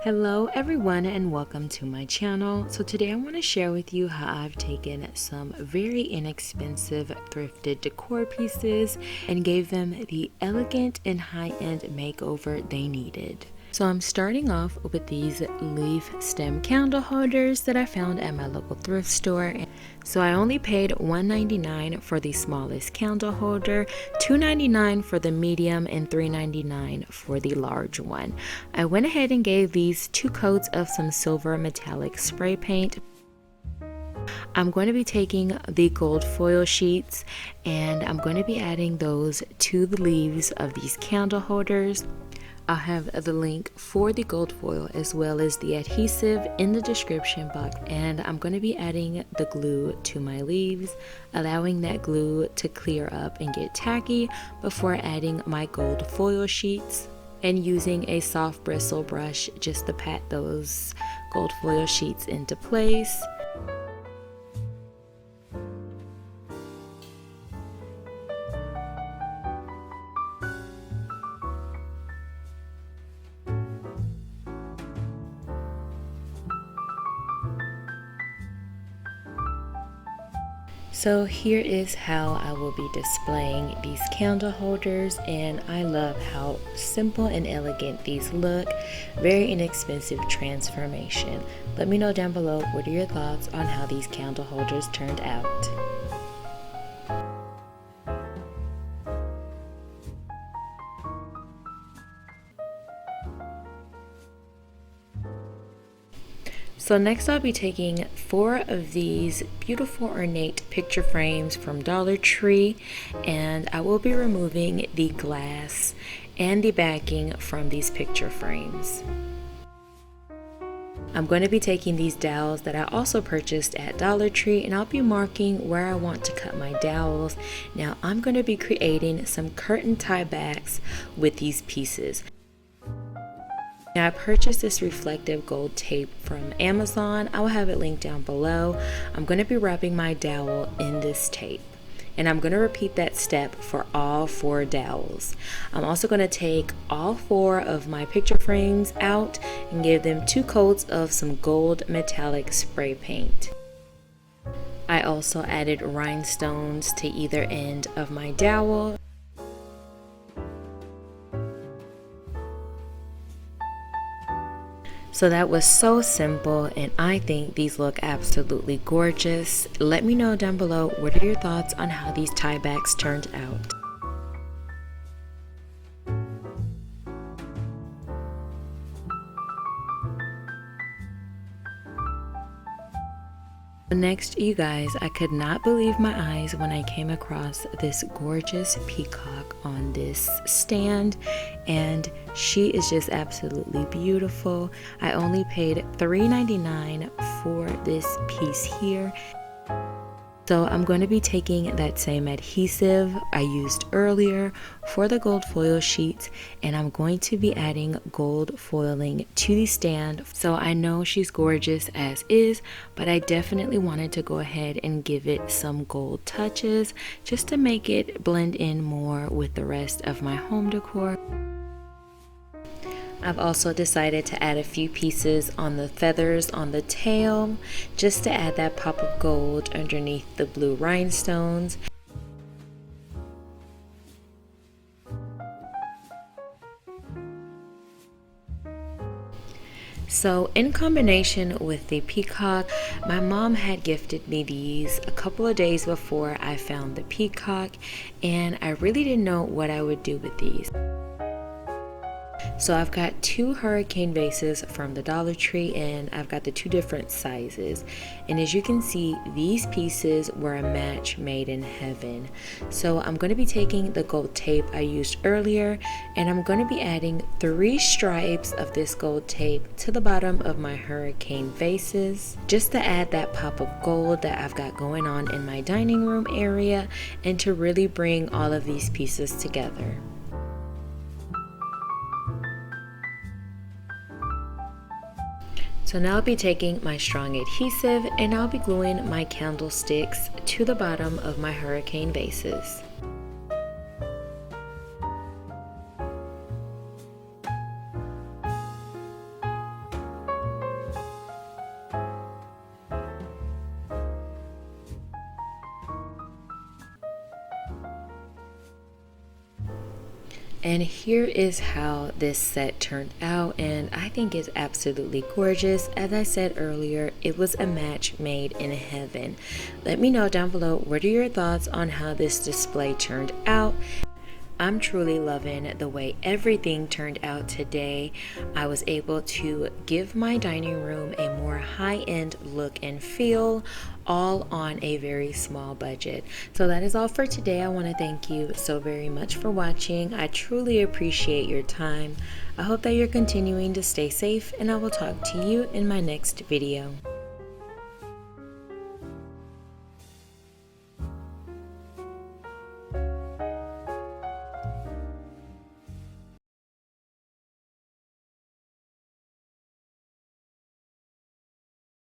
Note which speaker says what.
Speaker 1: Hello everyone and welcome to my channel. So today I want to share with you how I've taken some very inexpensive thrifted decor pieces and gave them the elegant and high-end makeover they needed. So I'm starting off with these leaf stem candle holders that I found at my local thrift store. So I only paid $1.99 for the smallest candle holder, $2.99 for the medium, and $3.99 for the large one. I went ahead and gave these 2 coats of some silver metallic spray paint. I'm going to be taking the gold foil sheets and I'm going to be adding those to the leaves of these candle holders. I'll have the link for the gold foil as well as the adhesive in the description box, and I'm going to be adding the glue to my leaves, allowing that glue to clear up and get tacky before adding my gold foil sheets, and using a soft bristle brush just to pat those gold foil sheets into place. So here is how I will be displaying these candle holders, and I love how simple and elegant these look. Very inexpensive transformation. Let me know down below what are your thoughts on how these candle holders turned out. So next I'll be taking 4 of these beautiful ornate picture frames from Dollar Tree, and I will be removing the glass and the backing from these picture frames. I'm going to be taking these dowels that I also purchased at Dollar Tree, and I'll be marking where I want to cut my dowels. Now I'm going to be creating some curtain tiebacks with these pieces. Now I purchased this reflective gold tape from Amazon. I will have it linked down below. I'm going to be wrapping my dowel in this tape, and I'm going to repeat that step for all 4 dowels. I'm also going to take all 4 of my picture frames out and give them 2 coats of some gold metallic spray paint. I also added rhinestones to either end of my dowel. So that was so simple, and I think these look absolutely gorgeous. Let me know down below what are your thoughts on how these tiebacks turned out. Next, you guys, I could not believe my eyes when I came across this gorgeous peacock on this stand, and she is just absolutely beautiful. I only paid $3.99 for this piece here. So I'm going to be taking that same adhesive I used earlier for the gold foil sheets, and I'm going to be adding gold foiling to the stand. So I know she's gorgeous as is, but I definitely wanted to go ahead and give it some gold touches just to make it blend in more with the rest of my home decor. I've also decided to add a few pieces on the feathers on the tail just to add that pop of gold underneath the blue rhinestones. So in combination with the peacock, my mom had gifted me these a couple of days before I found the peacock, and I really didn't know what I would do with these. So I've got 2 Hurricane Vases from the Dollar Tree, and I've got the 2 different sizes. And as you can see, these pieces were a match made in heaven. So I'm going to be taking the gold tape I used earlier, and I'm going to be adding 3 stripes of this gold tape to the bottom of my Hurricane Vases, just to add that pop of gold that I've got going on in my dining room area, and to really bring all of these pieces together. So now I'll be taking my strong adhesive and I'll be gluing my candlesticks to the bottom of my Hurricane Vases. And here is how this set turned out, and I think it's absolutely gorgeous. As I said earlier, it was a match made in heaven. Let me know down below, what are your thoughts on how this display turned out? I'm truly loving the way everything turned out today. I was able to give my dining room a more high-end look and feel, all on a very small budget. So that is all for today. I want to thank you so very much for watching. I truly appreciate your time. I hope that you're continuing to stay safe, and I will talk to you in my next video.